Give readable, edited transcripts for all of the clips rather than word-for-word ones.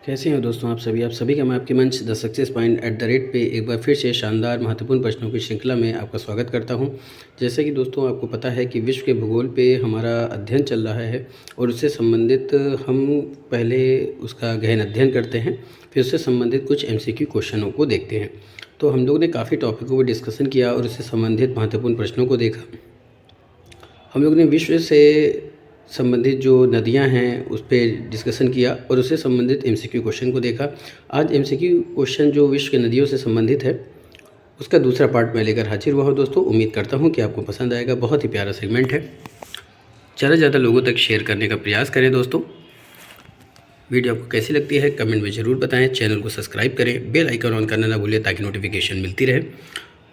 कैसे हैं दोस्तों आप सभी का मैं आपके मंच the success point at the rate पे एक बार फिर से शानदार महत्वपूर्ण प्रश्नों की श्रृंखला में आपका स्वागत करता हूं। जैसे कि दोस्तों आपको पता है कि विश्व के भूगोल पे हमारा अध्ययन चल रहा है और उससे संबंधित हम पहले उसका गहन अध्ययन करते हैं, फिर उससे संबंधित कुछ MCQ क्वेश्चनों को देखते हैं। तो हम लोग ने काफ़ी टॉपिकों को डिस्कसन किया और उससे संबंधित महत्वपूर्ण प्रश्नों को देखा। हम लोग ने विश्व से संबंधित जो नदियां हैं उस पर डिस्कशन किया और उससे संबंधित MCQ क्वेश्चन को देखा। आज MCQ क्वेश्चन जो विश्व के नदियों से संबंधित है उसका दूसरा पार्ट मैं लेकर हाजिर हुआ हूँ दोस्तों। उम्मीद करता हूँ कि आपको पसंद आएगा। बहुत ही प्यारा सेगमेंट है, ज़्यादा लोगों तक शेयर करने का प्रयास करें दोस्तों। वीडियो आपको कैसी लगती है कमेंट में ज़रूर बताएं। चैनल को सब्सक्राइब करें, बेल आइकन ऑन करना ना भूलें ताकि नोटिफिकेशन मिलती रहे।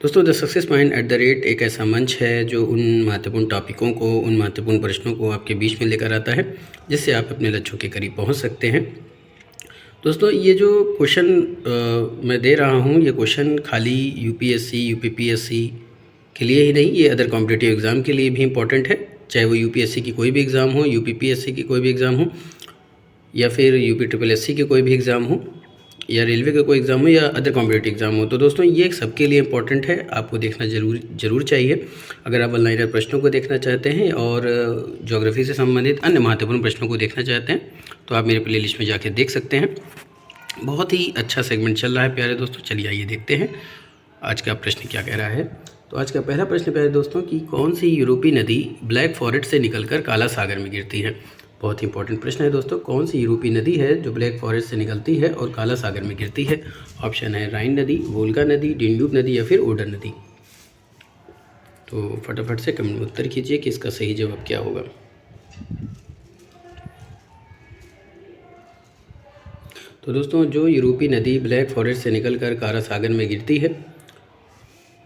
दोस्तों the success point at the rate एक ऐसा मंच है जो उन महत्वपूर्ण टॉपिकों को, उन महत्वपूर्ण प्रश्नों को आपके बीच में लेकर आता है जिससे आप अपने लक्ष्यों के करीब पहुंच सकते हैं। दोस्तों ये जो क्वेश्चन मैं दे रहा हूं ये क्वेश्चन खाली UPSC UPPSC के लिए ही नहीं, ये अदर कॉम्पिटिटिव एग्ज़ाम के लिए भी इम्पोर्टेंट है। चाहे वो UPSC की कोई भी एग्ज़ाम हो, UPPSC की कोई भी एग्ज़ाम हो, या फिर UPSSC के कोई भी एग्ज़ाम हो, या रेलवे का कोई एग्ज़ाम हो, या अदर कॉम्पिटिटिव एग्ज़ाम हो। तो दोस्तों ये सबके लिए इम्पोर्टेंट है, आपको देखना ज़रूर चाहिए। अगर आप ऑनलाइन प्रश्नों को देखना चाहते हैं और ज्योग्राफी से संबंधित अन्य महत्वपूर्ण प्रश्नों को देखना चाहते हैं तो आप मेरे प्लेलिस्ट में जाके देख सकते हैं। बहुत ही अच्छा सेगमेंट चल रहा है प्यारे दोस्तों। चलिए आइए देखते हैं आज का प्रश्न क्या कह रहा है। तो आज का पहला प्रश्न प्यारे दोस्तों कि कौन सी यूरोपीय नदी ब्लैक फॉरेस्ट से निकलकर काला सागर में गिरती है। बहुत ही इंपॉर्टेंट प्रश्न है दोस्तों। कौन सी यूरोपीय नदी है जो ब्लैक फॉरेस्ट से निकलती है और काला सागर में गिरती है। ऑप्शन है राइन नदी, वोल्गा नदी, डेन्यूब नदी या फिर ओडर नदी। तो फटाफट से कमेंट में उत्तर कीजिए कि इसका सही जवाब क्या होगा। तो दोस्तों जो यूरोपीय नदी ब्लैक फॉरेस्ट से निकलकर काला सागर में गिरती है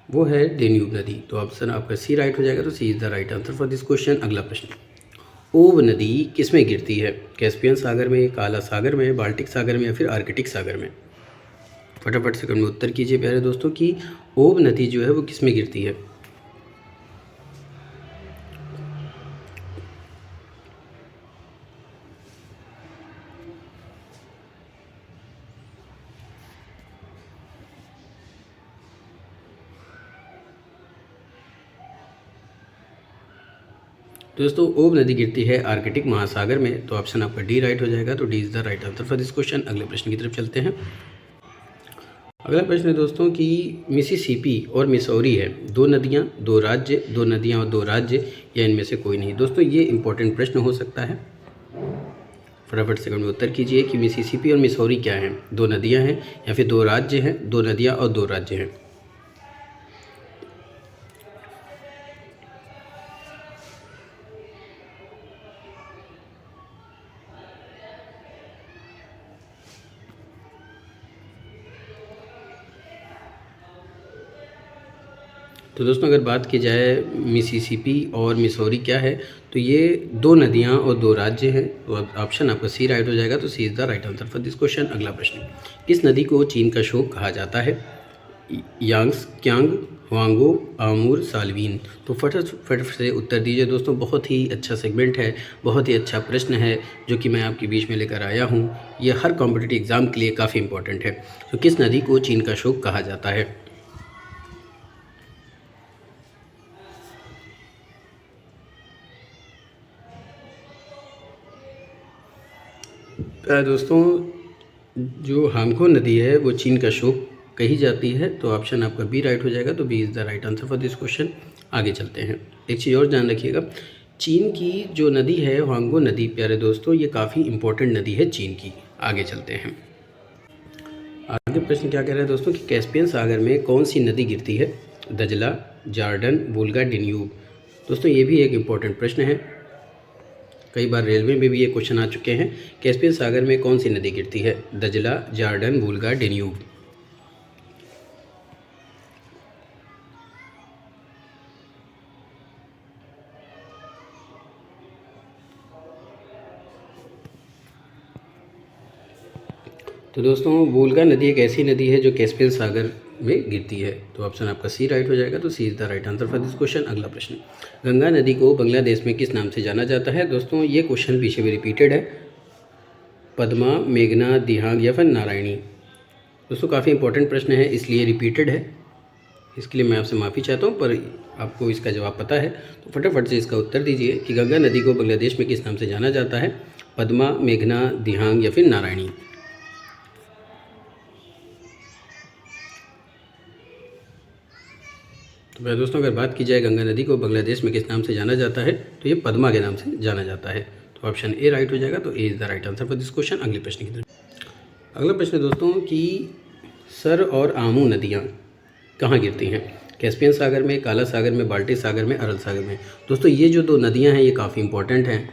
वो है डेन्यूब नदी। तो ऑप्शन आपका सी राइट हो जाएगा। तो C is the right answer for this question. अगला प्रश्न, ओब नदी किस में गिरती है। कैस्पियन सागर में, काला सागर में, बाल्टिक सागर में या फिर आर्कटिक सागर में। फटाफट से कमेंट में उत्तर कीजिए प्यारे दोस्तों कि ओब नदी जो है वो किस में गिरती है। दोस्तों ओब नदी गिरती है आर्कटिक महासागर में। तो ऑप्शन आपका डी राइट हो जाएगा। तो D is the right answer for this question. अगले प्रश्न की तरफ चलते हैं। अगला प्रश्न है दोस्तों कि मिसिसिपी और मिसौरी है दो नदियां, दो राज्य, दो नदियां और दो राज्य, या इनमें से कोई नहीं। दोस्तों ये इंपॉर्टेंट प्रश्न हो सकता है। फटाफट से कमेंट में उत्तर कीजिए कि मिसिसिपी और मिसौरी क्या हैं। दो नदियां हैं या फिर दो राज्य हैं। दो नदियां और दो राज्य हैं। तो दोस्तों अगर बात की जाए मिसिसिपी और मिसौरी क्या है तो ये दो नदियां और दो राज्य हैं। तो ऑप्शन आपका सी राइट हो जाएगा। तो C is the right answer for this question. अगला प्रश्न, किस नदी को चीन का शोक कहा जाता है। यांग्स, क्यांग, हुआंगो, आमूर, सालवीन। तो फटाफट से उत्तर दीजिए दोस्तों। बहुत ही अच्छा सेगमेंट है, बहुत ही अच्छा प्रश्न है जो कि मैं आपके बीच में लेकर आया हूँ। ये हर कॉम्पिटिटिव एग्ज़ाम के लिए काफ़ी इंपॉर्टेंट है। तो किस नदी को चीन का शोक कहा जाता है। दोस्तों जो हांगहो नदी है वो चीन का शोक कही जाती है। तो ऑप्शन आपका बी राइट हो जाएगा। तो B is the right answer for this question. आगे चलते हैं। एक चीज़ और ध्यान रखिएगा, चीन की जो नदी है हांगहो नदी प्यारे दोस्तों ये काफ़ी इंपॉर्टेंट नदी है चीन की। आगे चलते हैं। आगे प्रश्न क्या कह रहा है दोस्तों कि कैस्पियन सागर में कौन सी नदी गिरती है। दजला, जॉर्डन, वोल्गा, डेन्यूब। दोस्तों ये भी एक इम्पॉर्टेंट प्रश्न है, कई बार रेलवे में भी ये क्वेश्चन आ चुके हैं। कैस्पियन सागर में कौन सी नदी गिरती है। दजला, जॉर्डन, वोल्गा, डेन्यूब। तो दोस्तों वोल्गा नदी एक ऐसी नदी है जो कैस्पियन सागर में गिरती है। तो ऑप्शन आपका सी राइट हो जाएगा। तो C is the right answer for this question. अगला प्रश्न, गंगा नदी को बांग्लादेश में किस नाम से जाना जाता है। दोस्तों ये क्वेश्चन पीछे भी रिपीटेड है। पद्मा, मेघना, दिहांग या फिर नारायणी। दोस्तों काफ़ी इंपॉर्टेंट प्रश्न है, इसलिए रिपीटेड है, इसके लिए मैं आपसे माफ़ी चाहता हूँ, पर आपको इसका जवाब पता है तो फटाफट से इसका उत्तर दीजिए कि गंगा नदी को बांग्लादेश में किस नाम से जाना जाता है? पद्मा, मेघना, दिहांग या फिर नारायणी। तो मेरे दोस्तों, अगर बात की जाए गंगा नदी को बांग्लादेश में किस नाम से जाना जाता है तो ये पद्मा के नाम से जाना जाता है। तो ऑप्शन ए राइट हो जाएगा। तो A is the right answer for this question. अगले प्रश्न की तरफ। अगला प्रश्न है दोस्तों कि सर और आमू नदियाँ कहाँ गिरती हैं? कैस्पियन सागर में, काला सागर में, बाल्टिक सागर में, अरल सागर में। दोस्तों ये जो दो नदियाँ हैं ये काफ़ी इंपॉर्टेंट हैं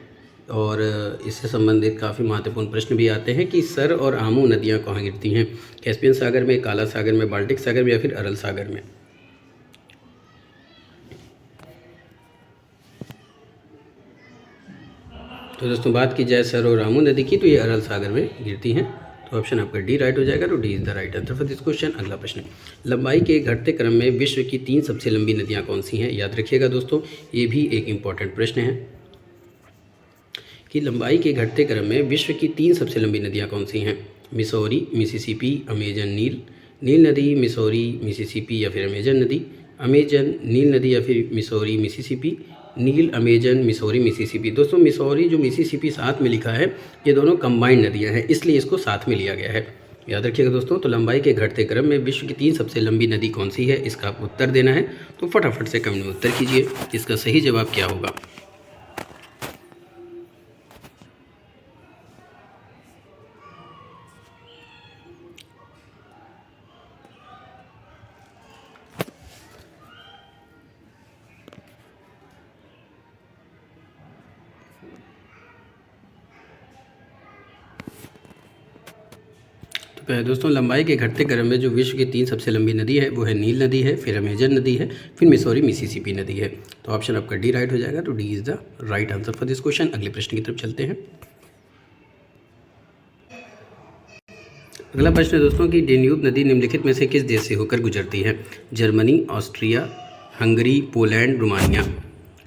और इससे संबंधित काफ़ी महत्वपूर्ण प्रश्न भी आते हैं कि सर और आमू नदियाँ कहाँ गिरती हैं? कैस्पियन सागर में, काला सागर में, बाल्टिक सागर में या फिर अरल सागर में। तो दोस्तों बात की जाए सर और आमू नदी की तो ये अरल सागर में गिरती हैं। तो ऑप्शन आपका डी राइट हो जाएगा। तो D is the right answer for this question. अगला प्रश्न, लंबाई के घटते क्रम में विश्व की 3 सबसे लंबी नदियाँ कौन सी हैं? याद रखिएगा दोस्तों, ये भी एक इम्पॉर्टेंट प्रश्न है कि लंबाई के घटते क्रम में विश्व की 3 सबसे लंबी नदियाँ कौन सी हैं? मिसौरी, मिसिसिपी, अमेजन, नील। नील नदी, मिसौरी, मिसिसिपी या फिर अमेजन नदी। अमेजन, नील नदी या फिर मिसौरी, मिसिसिपी। नील, अमेजन, मिसौरी, मिसिसिपी। दोस्तों मिसौरी जो मिसिसिपी साथ में लिखा है ये दोनों कंबाइंड नदियाँ हैं, इसलिए इसको साथ में लिया गया है। याद रखिएगा दोस्तों। तो लंबाई के घटते क्रम में विश्व की 3 सबसे लंबी नदी कौन सी है, इसका आपको उत्तर देना है। तो फटाफट से कमेंट में उत्तर कीजिए इसका सही जवाब क्या होगा। दोस्तों लंबाई के घटते क्रम में जो विश्व की 3 सबसे लंबी नदी है वो है नील नदी है, फिर अमेजन नदी है, फिर मिसौरी मिसिसिपी नदी है। तो ऑप्शन आपका डी राइट हो जाएगा। तो D is the right answer for this question. अगले प्रश्न की तरफ चलते हैं। अगला प्रश्न है दोस्तों कि डेन्यूब नदी निम्नलिखित में से किस देश से होकर गुजरती है? Germany, Austria, Hungary, Poland, Romania.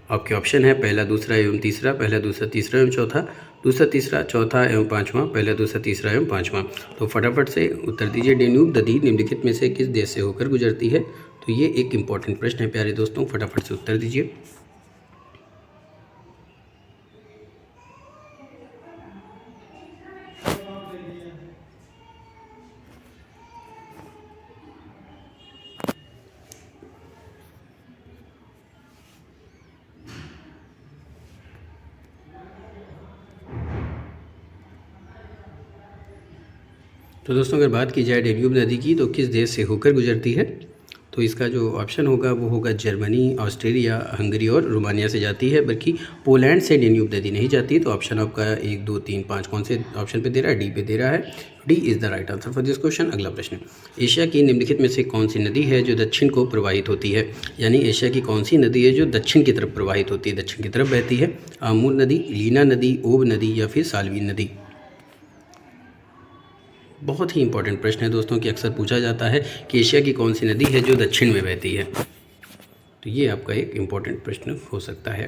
आपके ऑप्शन है पहला, दूसरा एवं तीसरा, पहला, दूसरा, तीसरा एवं चौथा, दूसरा, तीसरा, चौथा एवं पाँचवां, पहला, दूसरा, तीसरा एवं पाँचवां। तो फटाफट से उत्तर दीजिए, डेन्यूब नदी निम्नलिखित में से किस देश से होकर गुजरती है? तो ये एक इम्पॉर्टेंट प्रश्न है प्यारे दोस्तों, फटाफट से उत्तर दीजिए। तो दोस्तों अगर बात की जाए डेन्यूब नदी की तो किस देश से होकर गुजरती है? तो इसका जो ऑप्शन होगा वो होगा जर्मनी, ऑस्ट्रेलिया, हंगरी और रोमानिया से जाती है, बल्कि पोलैंड से डेन्यूब नदी नहीं जाती। तो ऑप्शन आपका 1, 2, 3, 5 कौन से ऑप्शन पे दे रहा है? डी पे दे रहा है। D is the right answer for this question. अगला प्रश्न, एशिया की निम्नलिखित में से कौन सी नदी है जो दक्षिण को प्रवाहित होती है? यानी एशिया की कौन सी नदी है जो दक्षिण की तरफ प्रवाहित होती है, दक्षिण की तरफ बहती है? आमूर नदी, लीना नदी, ओब नदी या फिर साल्वी नदी। बहुत ही इंपॉर्टेंट प्रश्न है दोस्तों कि अक्सर पूछा जाता है कि एशिया की कौन सी नदी है जो दक्षिण में बहती है। तो ये आपका एक इम्पॉर्टेंट प्रश्न हो सकता है।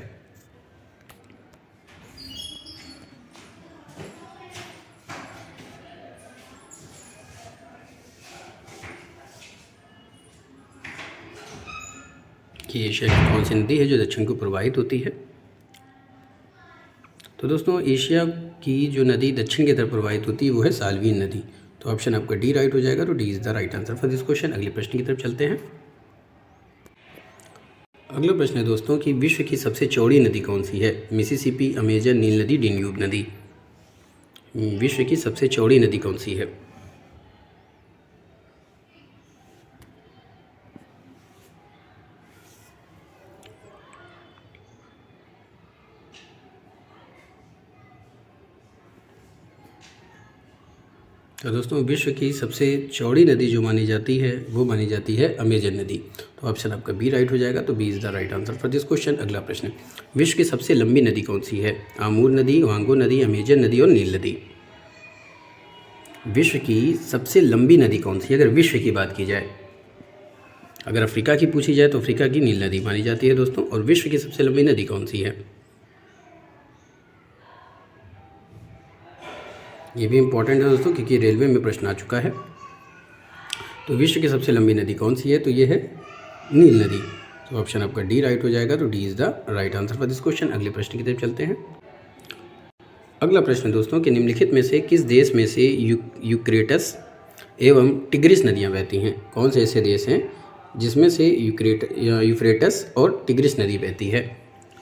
कि एशिया की कौन सी नदी है जो दक्षिण को प्रवाहित होती है? तो दोस्तों एशिया की जो नदी दक्षिण की तरफ प्रवाहित होती है वो है साल्वीन नदी। तो ऑप्शन आपका डी राइट हो जाएगा। तो D is the right answer for this question. अगले प्रश्न की तरफ चलते हैं। अगला प्रश्न है दोस्तों कि विश्व की सबसे चौड़ी नदी कौन सी है? मिसिसिपी, अमेजन, नील नदी, डेन्यूब नदी। विश्व की सबसे चौड़ी नदी कौन सी है? तो दोस्तों विश्व की सबसे चौड़ी नदी जो मानी जाती है वो मानी जाती है अमेजन नदी। तो ऑप्शन आपका बी राइट हो जाएगा। तो B is the right answer for this question. अगला प्रश्न, विश्व की सबसे लंबी नदी कौन सी है? आमूर नदी, वांगो नदी, अमेजन नदी और नील नदी। विश्व की सबसे लंबी नदी कौन सी है अगर विश्व की बात की जाए? अगर अफ्रीका की पूछी जाए तो अफ्रीका की नील नदी मानी जाती है दोस्तों। और विश्व की सबसे लंबी नदी कौन सी है? ये भी इम्पोर्टेंट है दोस्तों, क्योंकि रेलवे में प्रश्न आ चुका है। तो विश्व की सबसे लंबी नदी कौन सी है? तो ये है नील नदी। तो ऑप्शन आपका डी राइट हो जाएगा। तो D is the right answer for this question. अगले प्रश्न की तरफ चलते हैं। अगला प्रश्न दोस्तों कि निम्नलिखित में से किस देश में से यूक्रेटस एवं टिग्रिस नदियाँ बहती हैं? कौन से ऐसे देश हैं जिसमें से यूफ्रेटस और टिग्रिस नदी बहती है?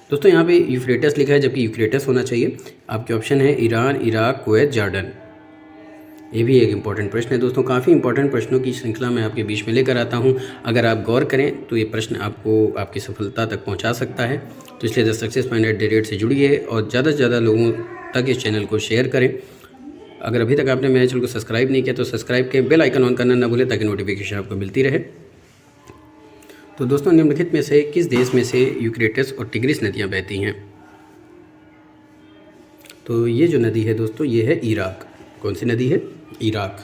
दोस्तों यहाँ पे यूफ्रेटस लिखा है, जबकि यूक्रेटस होना चाहिए। आपके ऑप्शन है ईरान, इराक, कुवैत, जॉर्डन। ये भी एक इम्पॉर्टेंट प्रश्न है दोस्तों। काफ़ी इंपॉर्टेंट प्रश्नों की श्रृंखला मैं आपके बीच में लेकर आता हूँ। अगर आप गौर करें तो ये प्रश्न आपको आपकी सफलता तक पहुँचा सकता है। तो इसलिए the success point at the rate से जुड़िए और ज़्यादा से ज़्यादा लोगों तक इस चैनल को शेयर करें। अगर अभी तक आपने मेरे चैनल को सब्सक्राइब नहीं किया तो सब्सक्राइब करें, बेल आइकन ऑन करना ना भूलें ताकि नोटिफिकेशन आपको मिलती रहे। तो दोस्तों निम्नलिखित में से किस देश में से यूक्रेटस और टिग्रिस नदियाँ बहती हैं? तो ये जो नदी है दोस्तों, ये है इराक। कौन सी नदी है? इराक।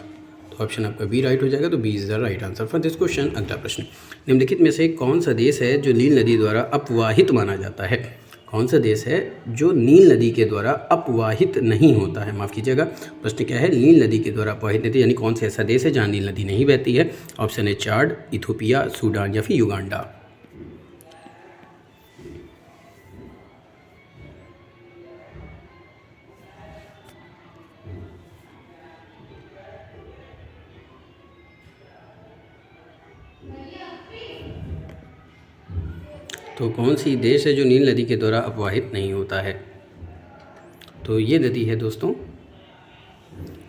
तो ऑप्शन आपका बी राइट हो जाएगा। तो B is the right answer for this question. अगला प्रश्न, निम्नलिखित में से कौन सा देश है जो नील नदी द्वारा अपवाहित माना जाता है? कौन सा देश है जो नील नदी के द्वारा अपवाहित नहीं होता है? माफ़ कीजिएगा, प्रश्न क्या है? नील नदी के द्वारा अपवाहित नदी, यानी कौन सा ऐसा देश है जहाँ नील नदी नहीं बहती है? ऑप्शन है चाड, इथोपिया, सूडान या फिर युगांडा। तो कौन सी देश है जो नील नदी के द्वारा अपवाहित नहीं होता है? तो ये नदी है दोस्तों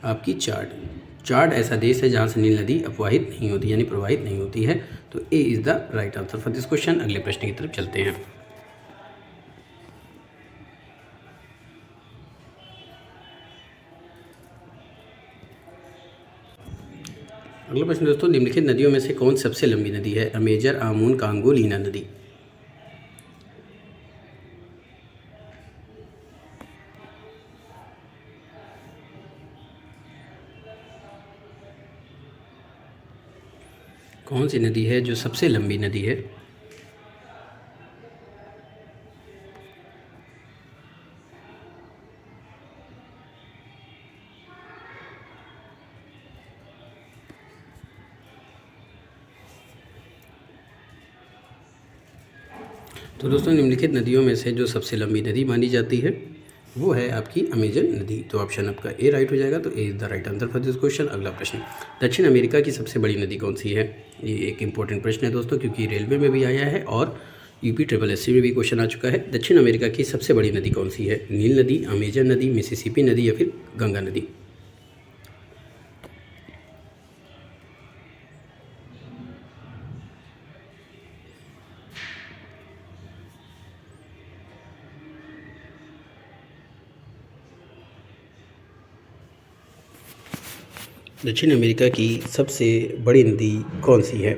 आपकी चाड। चाड ऐसा देश है जहाँ से नील नदी अपवाहित नहीं होती, यानी प्रवाहित नहीं होती है। तो A is the right answer for this question. अगले प्रश्न की तरफ चलते हैं। अगला प्रश्न दोस्तों, निम्नलिखित नदियों में से कौन सबसे लंबी नदी है? अमेजर, आमून, कांगो, लीना नदी। कौन सी नदी है जो सबसे लंबी नदी है? तो दोस्तों निम्नलिखित नदियों में से जो सबसे लंबी नदी मानी जाती है वो है आपकी अमेजन नदी। तो ऑप्शन आपका ए राइट हो जाएगा। तो A is the right answer for this question. अगला प्रश्न, दक्षिण अमेरिका की सबसे बड़ी नदी कौन सी है? ये एक इंपॉर्टेंट प्रश्न है दोस्तों, क्योंकि रेलवे में भी आया है और UPSSC में भी क्वेश्चन आ चुका है। दक्षिण अमेरिका की सबसे बड़ी नदी कौन सी है? नील नदी, अमेजन नदी, मिसिसिपी नदी या फिर गंगा नदी। दक्षिण अमेरिका की सबसे बड़ी नदी कौन सी है?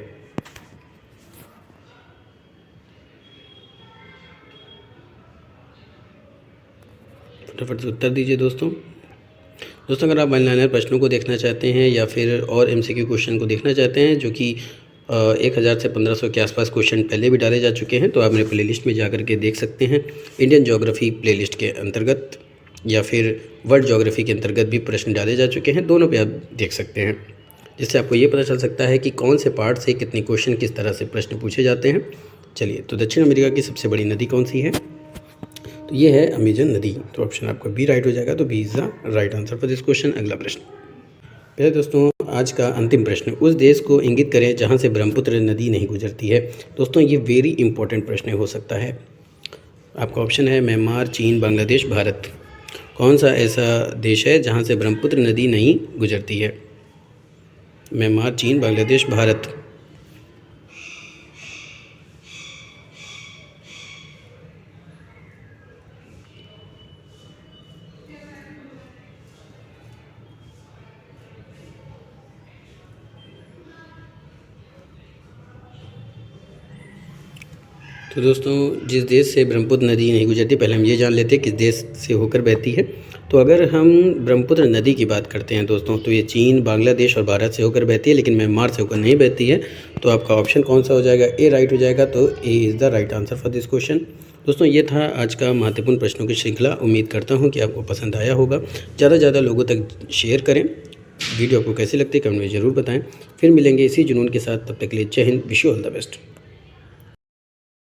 फटाफट से उत्तर दीजिए दोस्तों। अगर आप ऑनलाइन प्रश्नों को देखना चाहते हैं या फिर और MCQ क्वेश्चन को देखना चाहते हैं, जो कि 1000 से 1500 के आसपास क्वेश्चन पहले भी डाले जा चुके हैं, तो आप मेरे प्लेलिस्ट में जाकर के देख सकते हैं। इंडियन ज्योग्राफी प्लेलिस्ट के अंतर्गत या फिर वर्ल्ड ज्योग्राफी के अंतर्गत भी प्रश्न डाले जा चुके हैं। दोनों पे आप देख सकते हैं, जिससे आपको ये पता चल सकता है कि कौन से पार्ट से कितने क्वेश्चन किस तरह से प्रश्न पूछे जाते हैं। चलिए, तो दक्षिण अमेरिका की सबसे बड़ी नदी कौन सी है? तो ये है अमेजन नदी। तो ऑप्शन आपका बी राइट हो जाएगा। तो B is the right answer for this question. अगला प्रश्न, पहले दोस्तों आज का अंतिम प्रश्न, उस देश को इंगित करें जहाँ से ब्रह्मपुत्र नदी नहीं गुजरती है। दोस्तों ये वेरी इंपॉर्टेंट प्रश्न हो सकता है। आपका ऑप्शन है म्यांमार, चीन, बांग्लादेश, भारत। कौन सा ऐसा देश है जहाँ से ब्रह्मपुत्र नदी नहीं गुजरती है? म्यांमार, चीन, बांग्लादेश, भारत। तो दोस्तों जिस देश से ब्रह्मपुत्र नदी नहीं गुजरती, पहले हम ये जान लेते हैं किस देश से होकर बहती है। तो अगर हम ब्रह्मपुत्र नदी की बात करते हैं दोस्तों, तो ये चीन, बांग्लादेश और भारत से होकर बहती है, लेकिन म्यांमार से होकर नहीं बहती है। तो आपका ऑप्शन कौन सा हो जाएगा? ए राइट हो जाएगा। तो A is the right answer for this question. दोस्तों ये था आज का महत्वपूर्ण प्रश्नों की श्रृंखला। उम्मीद करता हूँ कि आपको पसंद आया होगा। ज़्यादा से ज़्यादा लोगों तक शेयर करें। वीडियो आपको कैसी लगती है कमेंट में ज़रूर बताएं। फिर मिलेंगे इसी जुनून के साथ, तब तक के लिए जय Hind, wish you all the best.